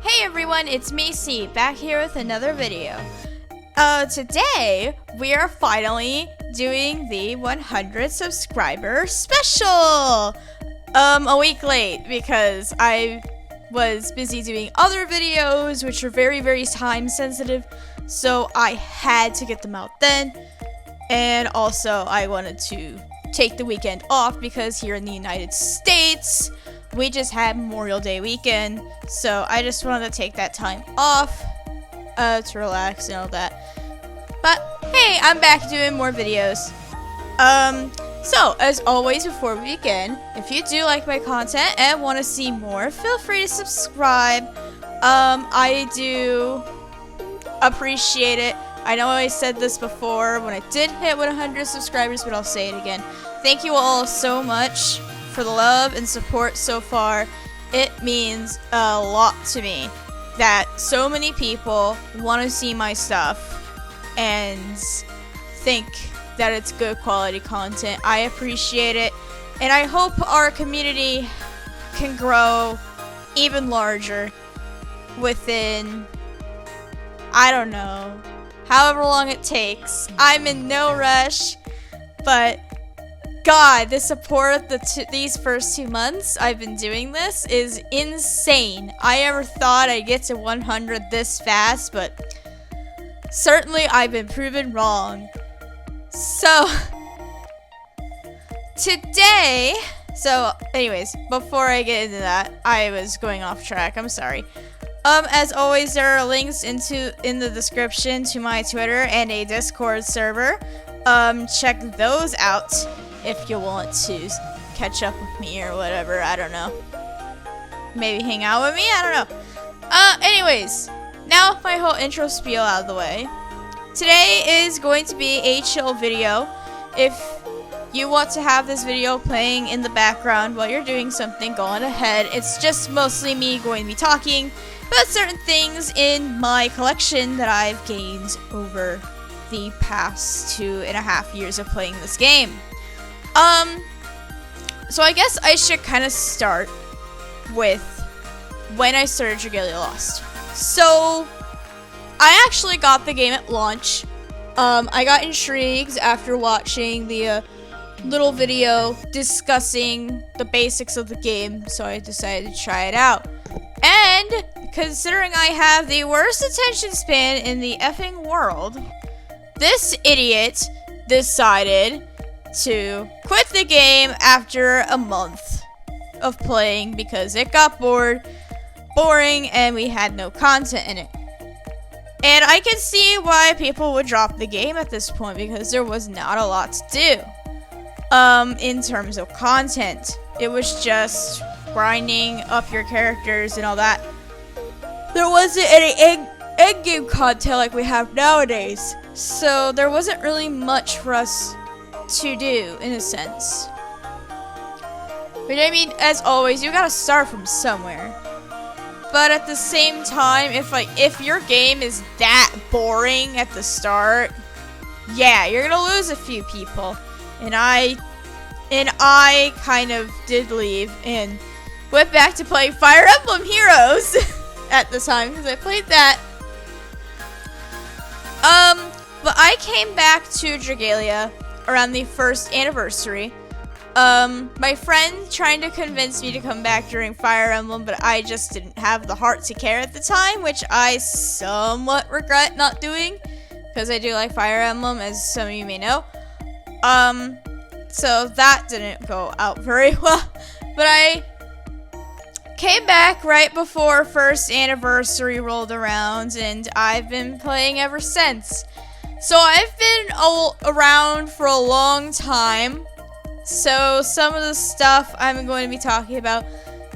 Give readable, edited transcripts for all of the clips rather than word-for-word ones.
Hey everyone, it's me, C, back here with another video. Today, we are finally doing the 100 subscriber special! A week late, because I was busy doing other videos, which are very, very time sensitive, so I had to get them out then. And also, I wanted to take the weekend off, because here in the United States, we just had Memorial Day weekend, so I just wanted to take that time off to relax and all that. But hey, I'm back doing more videos. So as always, before we begin, if you do like my content and want to see more, feel free to subscribe. I do appreciate it. I know I said this before when I did hit 100 subscribers, but I'll say it again. Thank you all so much for the love and support so far. It means a lot to me that so many people want to see my stuff and think that it's good quality content. I appreciate it, and I hope our community can grow even larger within, I don't know, however long it takes. I'm in no rush, but God, the support of these first 2 months I've been doing this is insane. I never thought I'd get to 100 this fast, but certainly I've been proven wrong. So, today, anyways, before I get into that, I was going off track, I'm sorry. As always, there are links in the description to my Twitter and a Discord server. Check those out if you want to catch up with me or whatever, I don't know. Maybe hang out with me, I don't know. Anyways, now my whole intro spiel out of the way. Today is going to be a chill video. If you want to have this video playing in the background while you're doing something, go on ahead. It's just mostly me going to be talking about certain things in my collection that I've gained over the past 2.5 years of playing this game. So I guess I should kind of start with when I started Dragalia Lost. So, I actually got the game at launch. I got intrigued after watching the little video discussing the basics of the game, so I decided to try it out. And, considering I have the worst attention span in the effing world, this idiot decided to quit the game after a month of playing because it got boring, and we had no content in it. And I can see why people would drop the game at this point, because there was not a lot to do in terms of content. It was just grinding up your characters and all that. There wasn't any endgame content like we have nowadays, so there wasn't really much for us to do, in a sense. But I mean, as always, you gotta start from somewhere. But at the same time, if your game is that boring at the start, yeah, you're gonna lose a few people. And I kind of did leave and went back to playing Fire Emblem Heroes at the time, because I played that. But I came back to Dragalia around the 1st anniversary. My friend trying to convince me to come back during Fire Emblem, but I just didn't have the heart to care at the time, which I somewhat regret not doing, because I do like Fire Emblem, as some of you may know. So that didn't go out very well, but I came back right before 1st anniversary rolled around, and I've been playing ever since. So I've been around for a long time. So some of the stuff I'm going to be talking about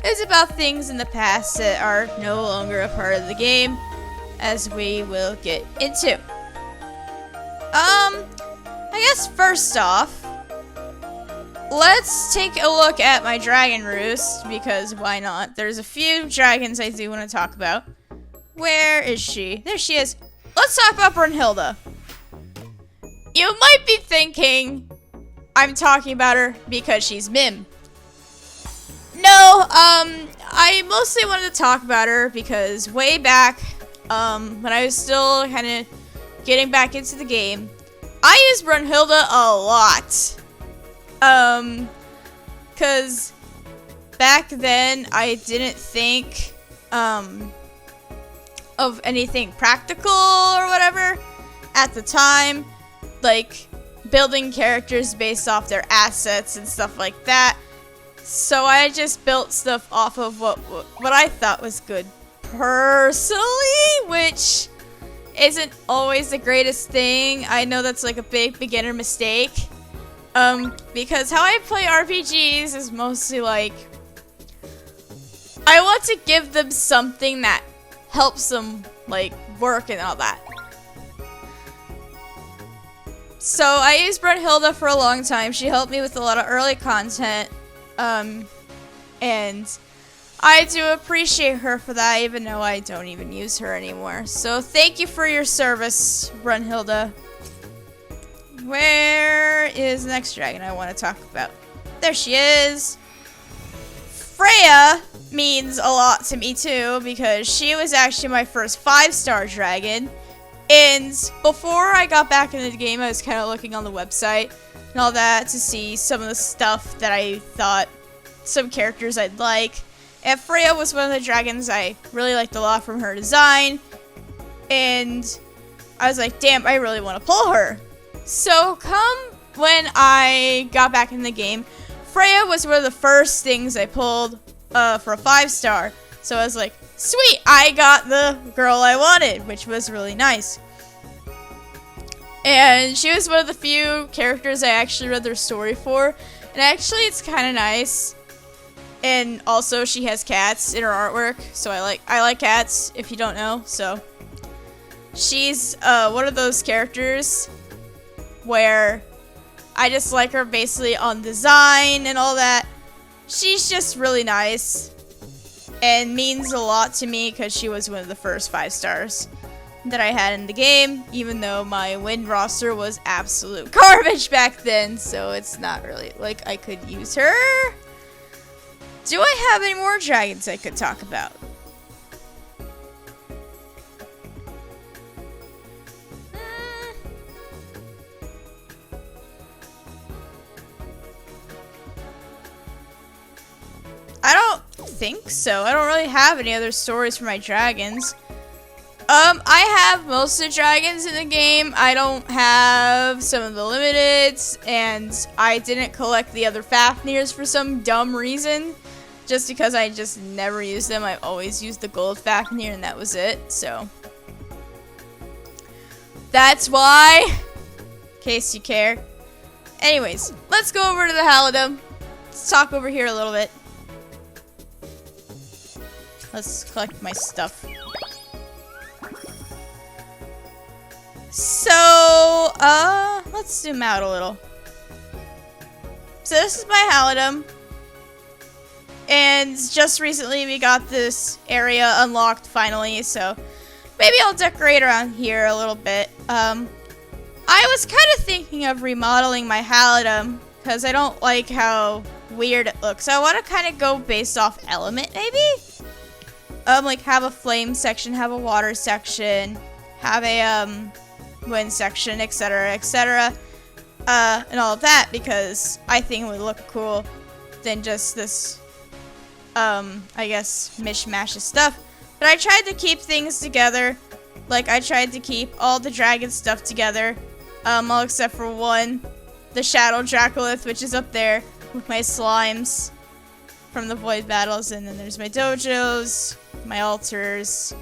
is about things in the past that are no longer a part of the game, as we will get into. I guess first off, let's take a look at my dragon roost, because why not? There's a few dragons I do want to talk about. Where is she? There she is. Let's talk about Brunhilde. You might be thinking I'm talking about her because she's Mim. No, I mostly wanted to talk about her because way back, when I was still kind of getting back into the game, I used Brunhilde a lot. Cause back then I didn't think, of anything practical or whatever at the time, like building characters based off their assets and stuff like that. So I just built stuff off of what I thought was good personally, which isn't always the greatest thing. I know that's like a big beginner mistake. Because how I play RPGs is mostly like, I want to give them something that helps them like work and all that. So I used Brunhilde for a long time. She helped me with a lot of early content. And I do appreciate her for that, even though I don't even use her anymore. So thank you for your service, Brunhilde. Where is the next dragon I want to talk about? There she is. Freya means a lot to me too, because she was actually my first 5-star dragon. And before I got back into the game, I was kind of looking on the website and all that to see some of the stuff that I thought, some characters I'd like. And Freya was one of the dragons I really liked a lot from her design. And I was like, damn, I really want to pull her. So come when I got back in the game, Freya was one of the first things I pulled for a 5-star. So I was like, sweet, I got the girl I wanted, which was really nice. And she was one of the few characters I actually read their story for. And actually, it's kind of nice. And also, she has cats in her artwork, so I like cats, if you don't know. So she's one of those characters where I just like her basically on design and all that. She's just really nice and means a lot to me because she was one of the first 5-stars that I had in the game, even though my win roster was absolute garbage back then, so it's not really like I could use her. Do I have any more dragons I could talk about? I don't think so. I don't really have any other stories for my dragons. I have most of the dragons in the game. I don't have some of the limiteds, and I didn't collect the other Fafnirs for some dumb reason. Just because I just never used them. I always used the gold Fafnir, and that was it. So that's why, in case you care. Anyways, let's go over to the Halidom. Let's talk over here a little bit. Let's collect my stuff. So, let's zoom out a little. So this is my Halidom. And just recently we got this area unlocked finally, so maybe I'll decorate around here a little bit. I was kind of thinking of remodeling my Halidom because I don't like how weird it looks. I want to kind of go based off element, maybe? Like have a flame section, have a water section, have a wind section, etc., etc., and all of that, because I think it would look cool than just this, I guess, mishmash of stuff. But I tried to keep things together. Like, I tried to keep all the dragon stuff together, all except for one, the Shadow Dracolith, which is up there with my slimes from the void battles, and then there's my dojos, my altars,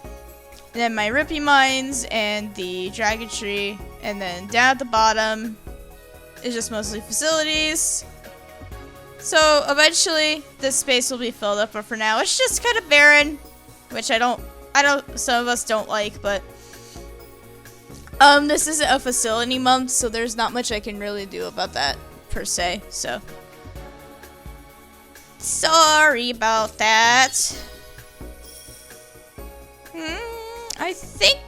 and then my Rippy Mines, and the Dragon Tree, and then down at the bottom is just mostly facilities. So eventually this space will be filled up, but for now it's just kind of barren, which I know some of us don't like, but this isn't a facility month, so there's not much I can really do about that per se, so sorry about that. I think,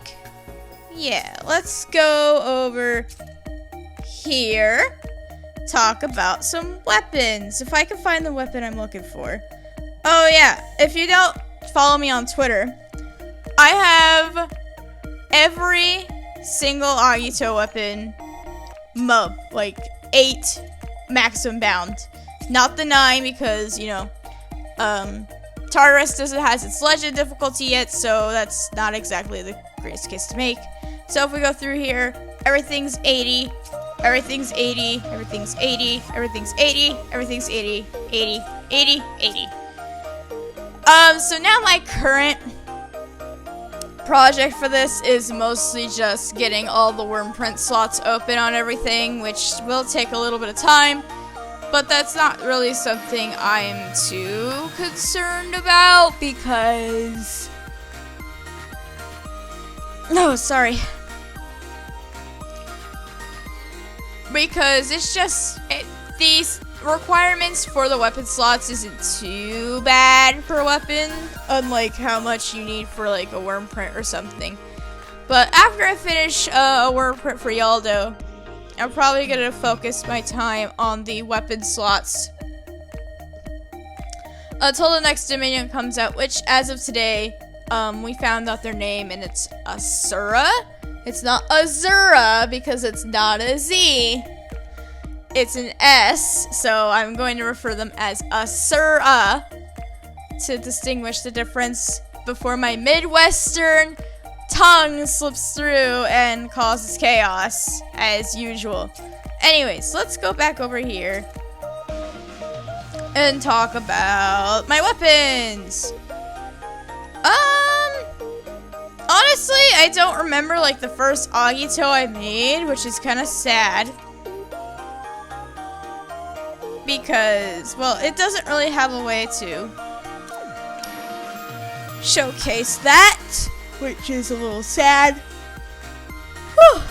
yeah, let's go over here talk about some weapons. If I can find the weapon I'm looking for. Oh yeah, if you don't follow me on Twitter, I have every single Agito weapon mob, like 8 maximum bound. Not the 9 because, you know, Tartarus doesn't has its legend difficulty yet, so that's not exactly the greatest case to make. So if we go through here, everything's 80, everything's 80, everything's 80, everything's 80, everything's 80, 80, 80, 80. So now my current project for this is mostly just getting all the worm print slots open on everything, which will take a little bit of time, but that's not really something I'm too concerned about because... No, sorry. Because it's just... these requirements for the weapon slots isn't too bad per weapon, unlike how much you need for like a worm print or something. But after I finish a worm print for Yaldo, I'm probably gonna focus my time on the weapon slots until the next Dominion comes out, which as of today, we found out their name and it's Asura. It's not Azura because it's not a Z. It's an S, so I'm going to refer them as Asura to distinguish the difference before my Midwestern tongue slips through and causes chaos, as usual. Anyways, let's go back over here and talk about my weapons. Honestly, I don't remember like the first Agito I made, which is kind of sad. Because, well, it doesn't really have a way to showcase that, which is a little sad. Whew.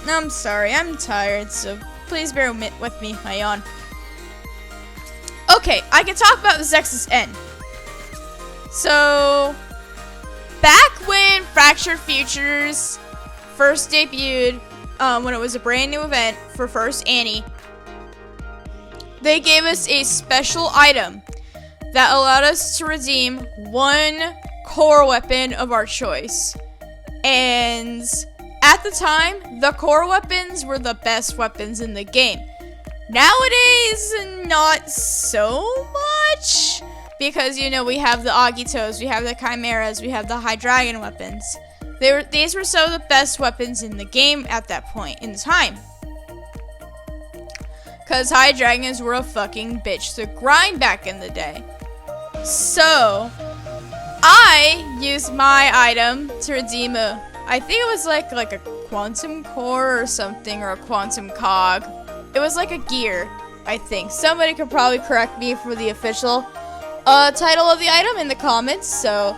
I'm sorry, I'm tired, so please bear with me, my yawn. Okay, I can talk about the Zex's End. So, back when Fractured Futures first debuted, when it was a brand new event for First Annie, they gave us a special item that allowed us to redeem one core weapon of our choice. And at the time, the core weapons were the best weapons in the game. Nowadays, not so much. Because, you know, we have the Agitos, we have the Chimeras, we have the High Dragon weapons. These were some of the best weapons in the game at that point in time. Because High Dragons were a fucking bitch to grind back in the day. So, I used my item to redeem I think it was like a quantum core or something, or a quantum cog. It was like a gear, I think. Somebody could probably correct me for the official title of the item in the comments, so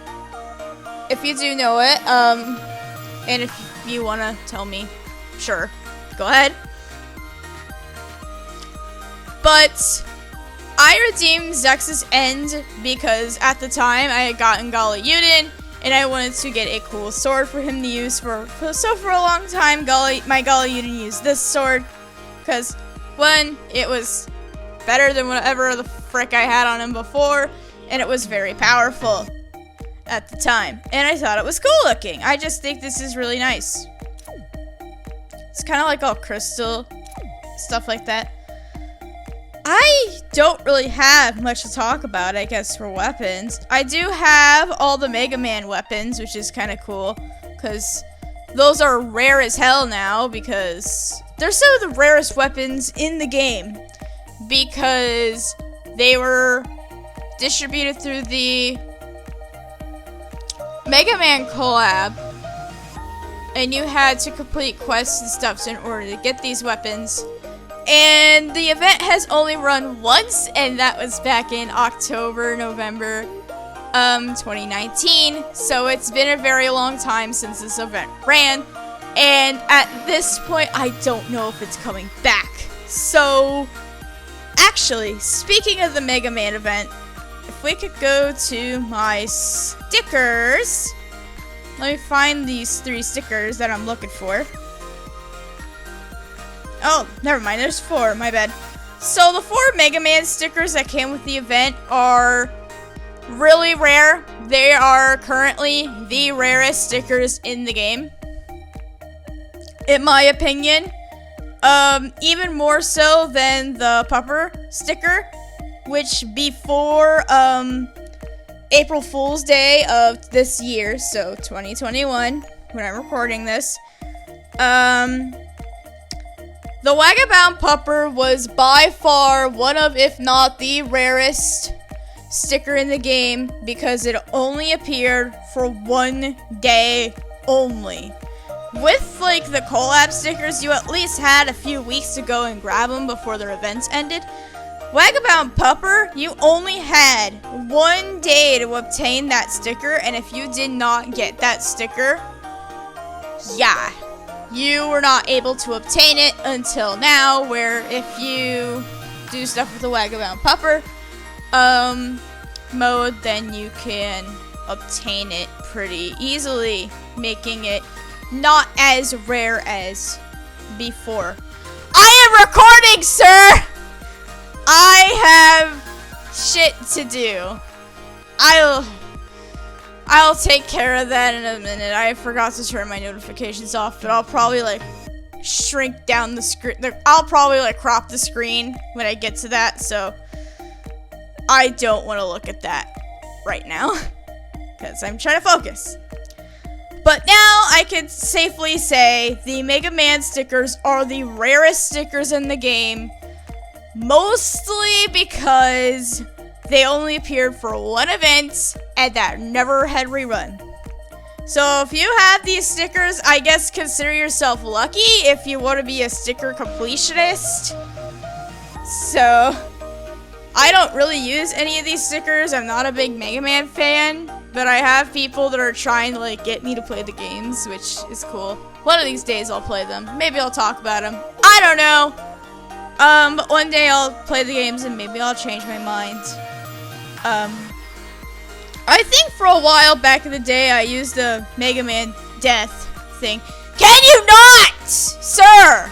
if you do know it, and if you want to tell me, sure, go ahead. But I redeemed Zex's End because at the time I had gotten Galliudin and I wanted to get a cool sword for him to use so for a long time my Galliudin used this sword because one, it was better than whatever the frick I had on him before, and it was very powerful at the time, and I thought it was cool looking. I just think this is really nice. It's kind of like all crystal stuff like that. I don't really have much to talk about, I guess, for weapons. I do have all the Mega Man weapons, which is kind of cool, because those are rare as hell now, because they're some of the rarest weapons in the game, because they were distributed through the Mega Man collab, and you had to complete quests and stuff in order to get these weapons. And the event has only run once, and that was back in November 2019. So it's been a very long time since this event ran, and at this point, I don't know if it's coming back. So, actually, speaking of the Mega Man event, if we could go to my stickers, let me find these 3 stickers that I'm looking for. Oh, never mind, there's 4, my bad. So the 4 Mega Man stickers that came with the event are really rare. They are currently the rarest stickers in the game, in my opinion. Even more so than the Pupper sticker, which before April Fool's Day of this year, so 2021, when I'm recording this, the Wagabound Pupper was by far one of, if not the rarest sticker in the game, because it only appeared for 1 day only. With, like, the collab stickers, you at least had a few weeks to go and grab them before their events ended. Wagabound Pupper, you only had 1 day to obtain that sticker, and if you did not get that sticker, yeah, you were not able to obtain it until now, where if you do stuff with the Wagabound Pupper mode, then you can obtain it pretty easily, making it not as rare as before. I am recording, sir! I have shit to do. I'll take care of that in a minute. I forgot to turn my notifications off, but I'll probably like shrink down the screen. I'll probably like crop the screen when I get to that, so I don't want to look at that right now because I'm trying to focus. But now I can safely say the Mega Man stickers are the rarest stickers in the game, mostly because they only appeared for 1 event and that never had rerun. So if you have these stickers, I guess consider yourself lucky if you want to be a sticker completionist. So I don't really use any of these stickers. I'm not a big Mega Man fan, but I have people that are trying to like get me to play the games, which is cool. One of these days I'll play them. Maybe I'll talk about them. I don't know. But one day I'll play the games and maybe I'll change my mind. I think for a while back in the day I used the Mega Man death thing. Can you not, sir?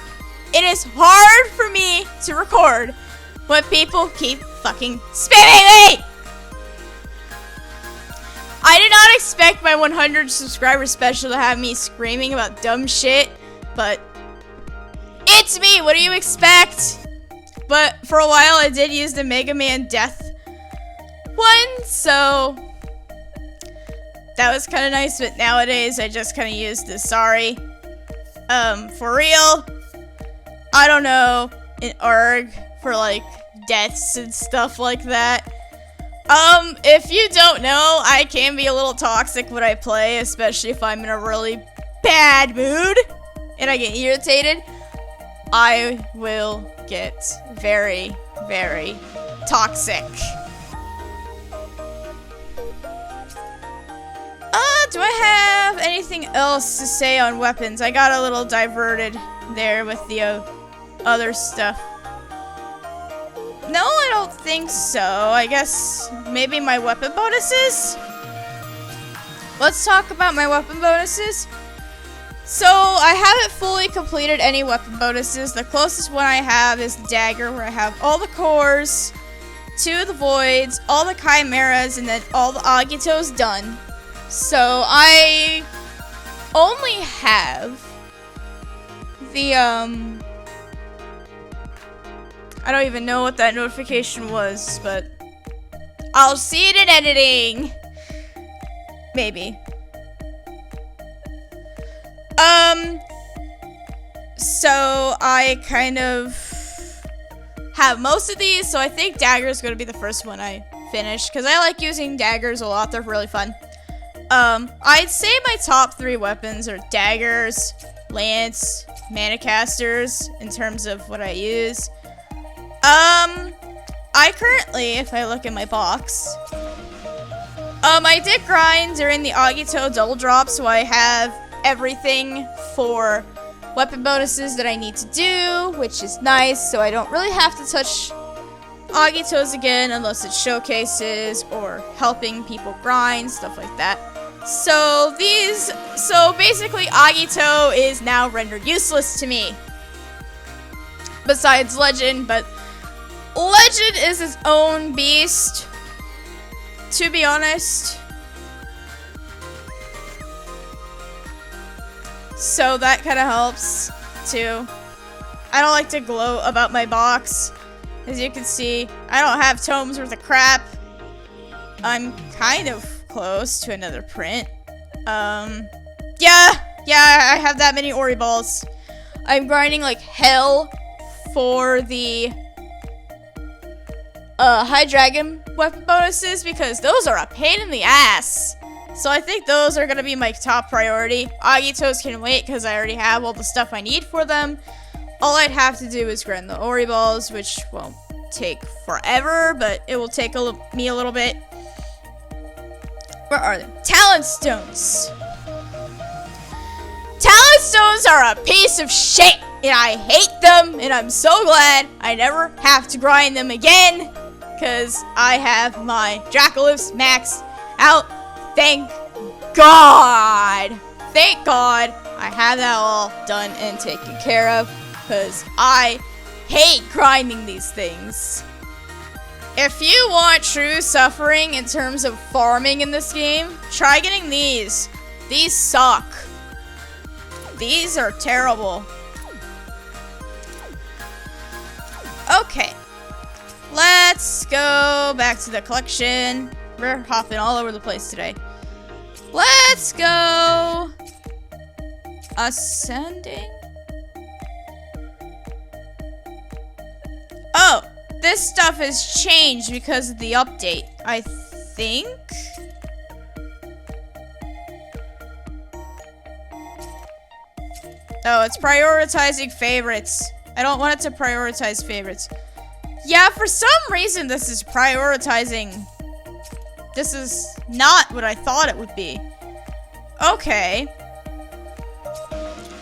It is hard for me to record when people keep fucking spamming me! I did not expect my 100 subscriber special to have me screaming about dumb shit, but it's me, what do you expect? But for a while I did use the Mega Man death one, so that was kind of nice, but nowadays I just kind of use the sorry. For real, I don't know, in ARG for like deaths and stuff like that. If you don't know, I can be a little toxic when I play, especially if I'm in a really bad mood and I get irritated. I will get very, very toxic. Do I have anything else to say on weapons? I got a little diverted there with the other stuff. No, I don't think so. I guess maybe my weapon bonuses? Let's talk about my weapon bonuses. So, I haven't fully completed any weapon bonuses. The closest one I have is the dagger, where I have all the cores, 2 of the voids, all the chimeras, and then all the Agitos done. So, I only have the, I don't even know what that notification was, but I'll see it in editing. Maybe. So I kind of have most of these, so I think dagger is going to be the first one I finish, because I like using daggers a lot. They're really fun. I'd say my top 3 weapons are daggers, lance, manacasters, in terms of what I use. I currently, if I look in my box, I did grind during the Agito double drop, so I have everything for weapon bonuses that I need to do, which is nice, so I don't really have to touch Agitos again unless it's showcases or helping people grind, stuff like that. So basically Agito is now rendered useless to me. Besides Legend, but Legend is its own beast, to be honest. So that kind of helps, too. I don't like to gloat about my box. As you can see, I don't have tomes worth of crap. I'm kind of close to another print. Yeah, I have that many Ori balls. I'm grinding like hell for the high dragon weapon bonuses because those are a pain in the ass. So I think those are gonna be my top priority. Agitos can wait because I already have all the stuff I need for them. All I'd have to do is grind the Ori balls, which won't take forever, but it will take me a little bit. Where are they? Talent stones. Talent stones are a piece of shit, and I hate them, and I'm so glad I never have to grind them again, because I have my Dracolips maxed out. Thank God. Thank God I have that all done and taken care of, because I hate grinding these things. If you want true suffering in terms of farming in this game, try getting these. These suck. These are terrible. Okay. Let's go back to the collection. We're hopping all over the place today. Let's go ascending. Oh, this stuff has changed because of the update, I think. Oh, it's prioritizing favorites. I don't want it to prioritize favorites. Yeah, for some reason this is prioritizing. This is not what I thought it would be. Okay.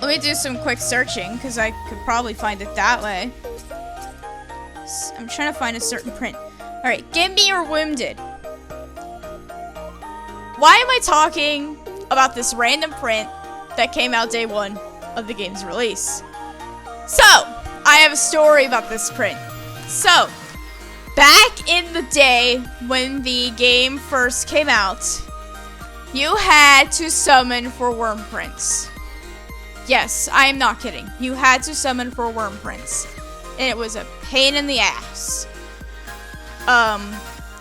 Let me do some quick searching, because I could probably find it that way. I'm trying to find a certain print. Alright, give me your wounded. Why am I talking about this random print that came out day 1 of the game's release? So, I have a story about this print. So, back in the day when the game first came out, you had to summon for worm prints. Yes, I am not kidding. You had to summon for worm prints. And it was a pain in the ass.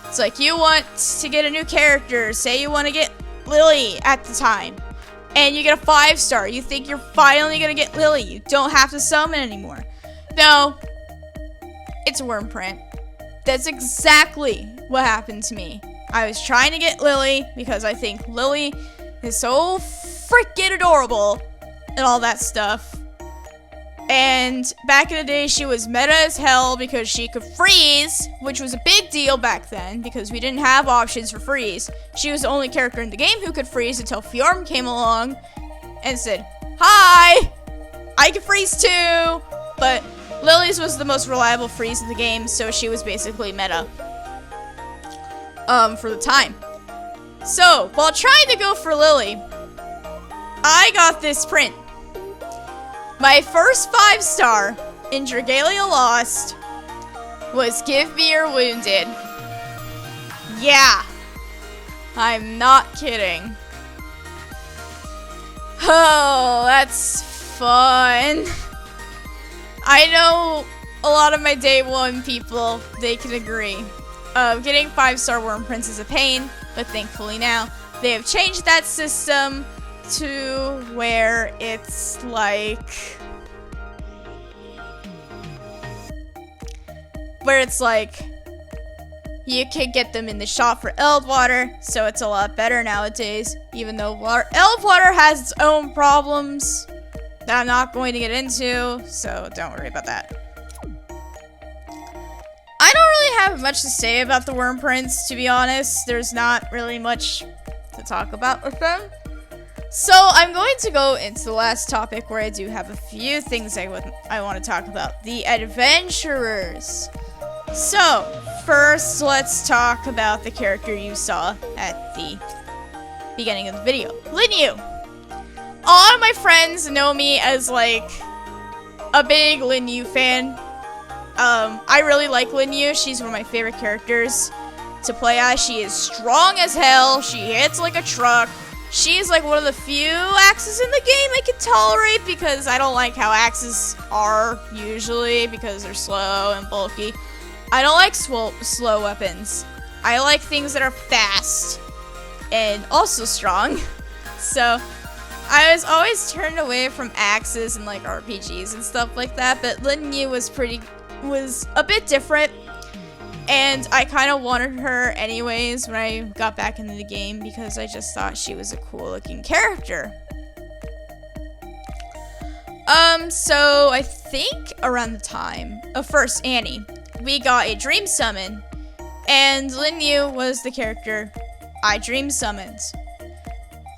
It's like you want to get a new character. Say you want to get Lily at the time. And you get a 5-star. You think you're finally going to get Lily. You don't have to summon anymore. No. It's a worm print. That's exactly what happened to me. I was trying to get Lily because I think Lily is so freaking adorable and all that stuff. And back in the day, she was meta as hell because she could freeze, which was a big deal back then because we didn't have options for freeze. She was the only character in the game who could freeze until Fjorm came along and said, "Hi, I can freeze too." But Lily's was the most reliable freeze in the game, so she was basically meta for the time. So, while trying to go for Lily, I got this print. My first 5-star in Dragalia Lost was Give Me Your Wounded. Yeah. I'm not kidding. Oh, that's fun. I know a lot of my day 1 people, they can agree. Getting 5-star worm prints is a pain, but thankfully now they have changed that system to where it's like you can get them in the shop for Eldwater, so it's a lot better nowadays, even though Eldwater has its own problems that I'm not going to get into, so don't worry about that. I don't really have much to say about the worm prints, to be honest. There's not really much to talk about with them. So I'm going to go into the last topic where I do have a few things I want to talk about. The adventurers. So, first let's talk about the character you saw at the beginning of the video. Linyu. A lot of my friends know me as like a big Linyu fan. I really like Lin Yu. She's one of my favorite characters to play as. She is strong as hell. She hits like a truck. She's like one of the few axes in the game I can tolerate because I don't like how axes are usually because they're slow and bulky. I don't like slow weapons. I like things that are fast and also strong. So I was always turned away from axes and like RPGs and stuff like that, but Lin Yu was a bit different, and I kind of wanted her anyways when I got back into the game because I just thought she was a cool looking character. So I think around the time of first Annie, we got a dream summon, and Lin Yu was the character I dream summoned.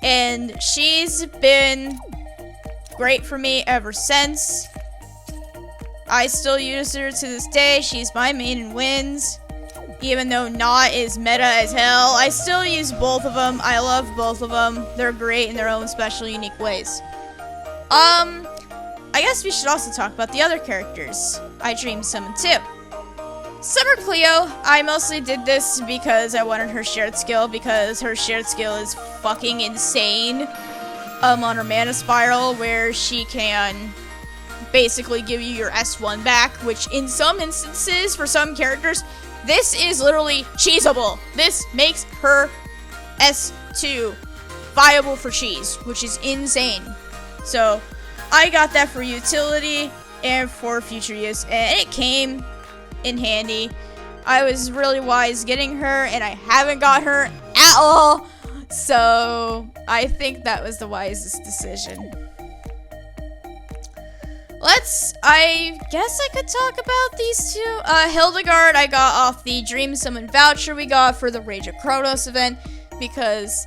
And she's been great for me ever since. I still use her to this day. She's my main in wins. Even though Not is meta as hell, I still use both of them. I love both of them. They're great in their own special, unique ways. I guess we should also talk about the other characters I dream summoned too. Summer Cleo, I mostly did this because I wanted her shared skill, because her shared skill is fucking insane. On her mana spiral, where she can basically give you your S1 back, which in some instances, for some characters, this is literally cheeseable. This makes her S2 viable for cheese, which is insane. So, I got that for utility and for future use, and it came in handy. I was really wise getting her, and I haven't got her at all, so I think that was the wisest decision. I guess I could talk about these two. Hildegard, I got off the Dream Summon voucher we got for the Rage of Kronos event, because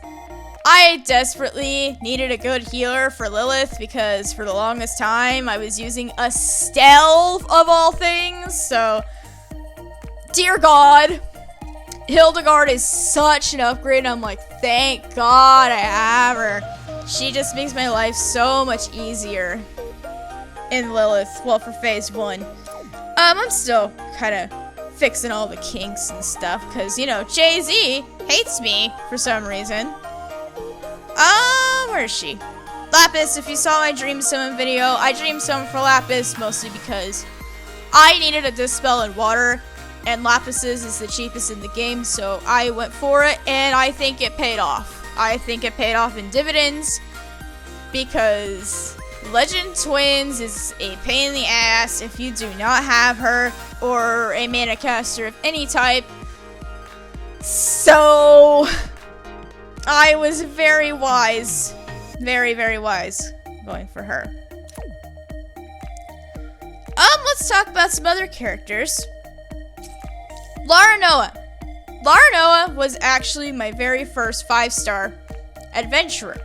I desperately needed a good healer for Lilith, because for the longest time I was using Estelle of all things, so dear God, Hildegard is such an upgrade, and I'm like, thank God I have her. She just makes my life so much easier in Lilith, well, for phase 1. I'm still kind of fixing all the kinks and stuff, because, you know, Jay-Z hates me for some reason. Where is she? Lapis, if you saw my Dream Summon video, I Dream Summon for Lapis mostly because I needed a Dispel in water, and Lapis's is the cheapest in the game, so I went for it, and I think it paid off. I think it paid off in dividends, because Legend Twins is a pain in the ass if you do not have her, or a mana caster of any type. So I was very wise, very, very wise going for her. Let's talk about some other characters. Lara Noah. Lara Noah was actually my very first 5-star adventurer.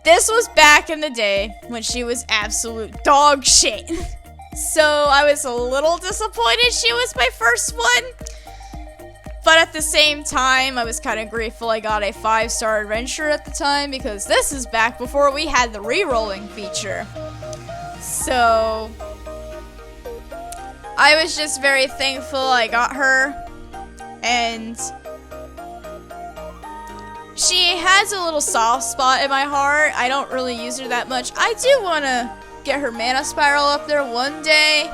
This was back in the day when she was absolute dog shit. So I was a little disappointed she was my first one. But at the same time, I was kind of grateful I got a 5-star adventurer at the time, because this is back before we had the rerolling feature. So I was just very thankful I got her, and she has a little soft spot in my heart. I don't really use her that much. I do want to get her mana spiral up there one day,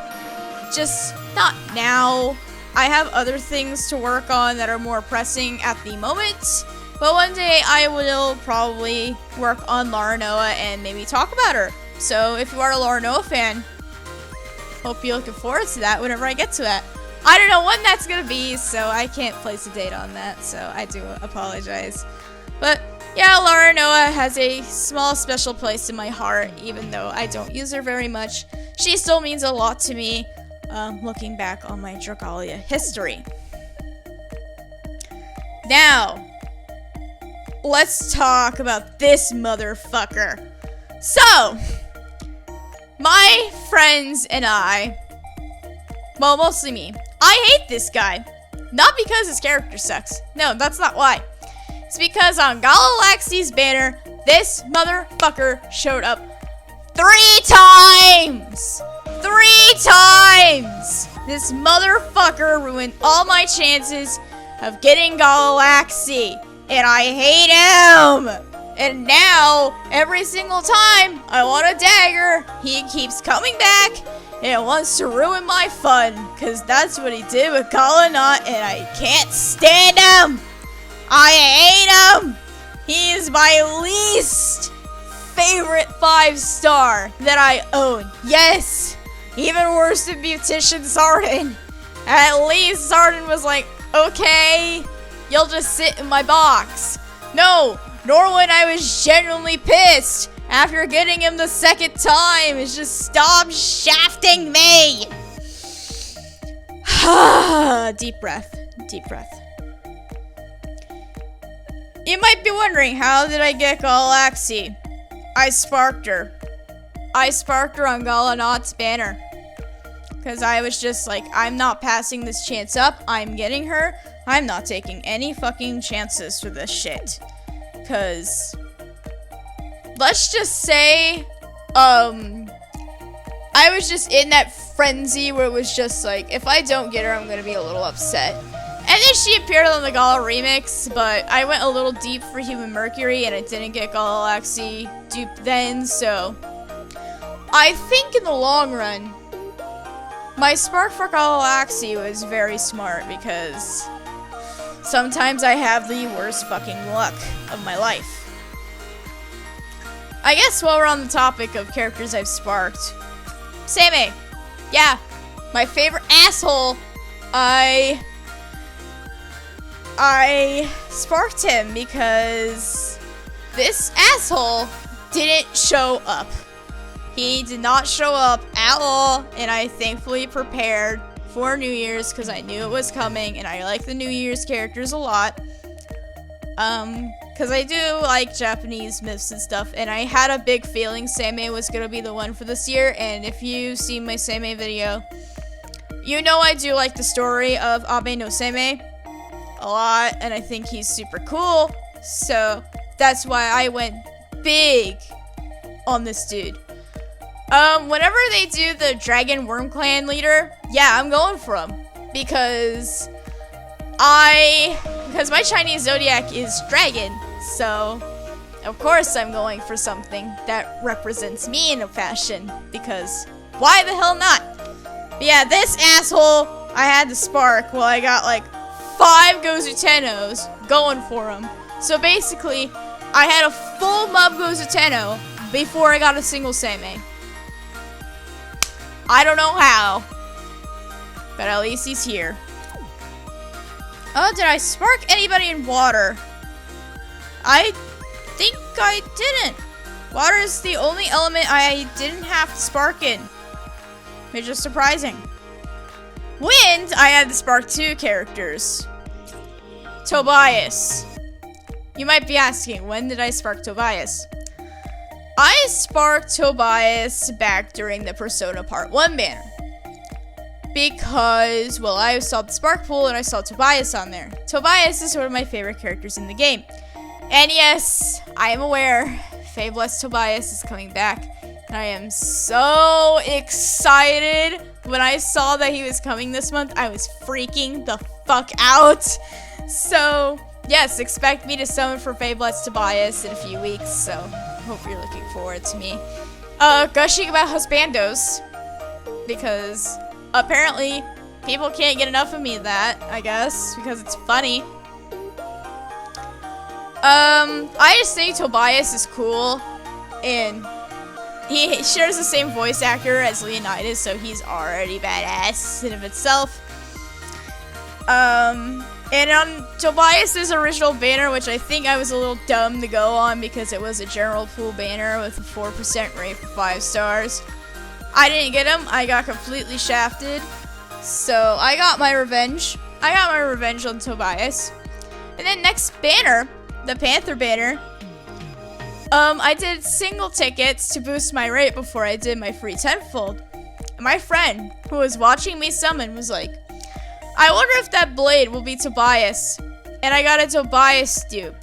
just not now. I have other things to work on that are more pressing at the moment, but one day I will probably work on Lara Noah and maybe talk about her. So if you are a Lara Noah fan, hope you're looking forward to that whenever I get to that. I don't know when that's gonna be, so I can't place a date on that, so I do apologize. But yeah, Lara Noah has a small special place in my heart, even though I don't use her very much. She still means a lot to me, looking back on my Dragalia history. Now, let's talk about this motherfucker. So, my friends and I, well, mostly me, I hate this guy. Not because his character sucks. No, that's not why. It's because on Galaxi's banner, this motherfucker showed up 3 times! 3 times! This motherfucker ruined all my chances of getting Galaxy, and I hate him! And now, every single time I want a dagger, he keeps coming back and wants to ruin my fun, because that's what he did with Galanot, and I can't stand him! I hate him! He is my least favorite 5-star that I own. Yes! Even worse than Beautician Zardin. At least Zardin was like, okay, you'll just sit in my box. No, Norwin, I was genuinely pissed after getting him the 2nd time. It's just stop shafting me. Deep breath, deep breath. You might be wondering, how did I get Galaxy? I sparked her. I sparked her on Galanot's banner. Because I was just like, I'm not passing this chance up. I'm getting her. I'm not taking any fucking chances for this shit. Because, let's just say, I was just in that frenzy where it was just like, if I don't get her, I'm going to be a little upset. And then she appeared on the Gala remix, but I went a little deep for Human Mercury, and I didn't get Galaxy dupe then, so I think in the long run, my spark for Galaxy was very smart, because sometimes I have the worst fucking luck of my life. I guess while we're on the topic of characters I've sparked, Sammy. Yeah, my favorite asshole. I sparked him because this asshole didn't show up. He did not show up at all, and I thankfully prepared for New Year's because I knew it was coming, and I like the New Year's characters a lot. Because I do like Japanese myths and stuff, and I had a big feeling Seimei was going to be the one for this year, and if you've seen my Seimei video, you know I do like the story of Abe no Seimei a lot, and I think he's super cool, so that's why I went big on this dude. Whenever they do the Dragon Worm Clan leader, yeah, I'm going for him, because my Chinese zodiac is dragon, so of course I'm going for something that represents me in a fashion, because why the hell not? But yeah, this asshole, I had to spark, well, I got like 5 Gozutenos going for him. So basically, I had a full Mob Gozuteno before I got a single Seimei. I don't know how, but at least he's here. Oh, did I spark anybody in water? I think I didn't. Water is the only element I didn't have to spark in, which is surprising. Wind, I had to spark 2 characters. Tobias. You might be asking, when did I spark Tobias? I sparked Tobias back during the Persona Part 1 banner. Because, well, I saw the spark pool and I saw Tobias on there. Tobias is one of my favorite characters in the game. And yes, I am aware, Fabless Tobias is coming back. And I am so excited. When I saw that he was coming this month, I was freaking the fuck out. So, yes, expect me to summon for Fabless Tobias in a few weeks, so hope you're looking forward to me gushing about husbandos, because apparently people can't get enough of me that, I guess, because it's funny. I just think Tobias is cool, and he shares the same voice actor as Leonidas, so he's already badass in of itself. And on Tobias's original banner, which I think I was a little dumb to go on because it was a general pool banner with a 4% rate for 5 stars. I didn't get him. I got completely shafted. So I got my revenge. I got my revenge on Tobias. And then next banner, the Panther banner, I did single tickets to boost my rate before I did my free tenfold. And my friend, who was watching me summon, was like, I wonder if that blade will be Tobias. And I got a Tobias dupe.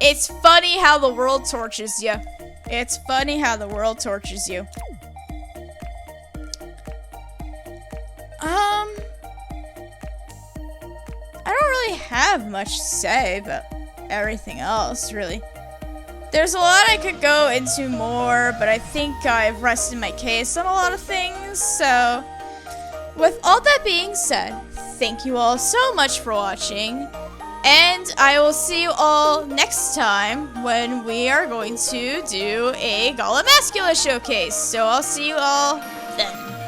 It's funny how the world tortures you. It's funny how the world tortures you. have much to say about everything else, really. There's a lot I could go into more, but I think I've rested my case on a lot of things, so... With all that being said, thank you all so much for watching, and I will see you all next time when we are going to do a Gala Mascula showcase, so I'll see you all then.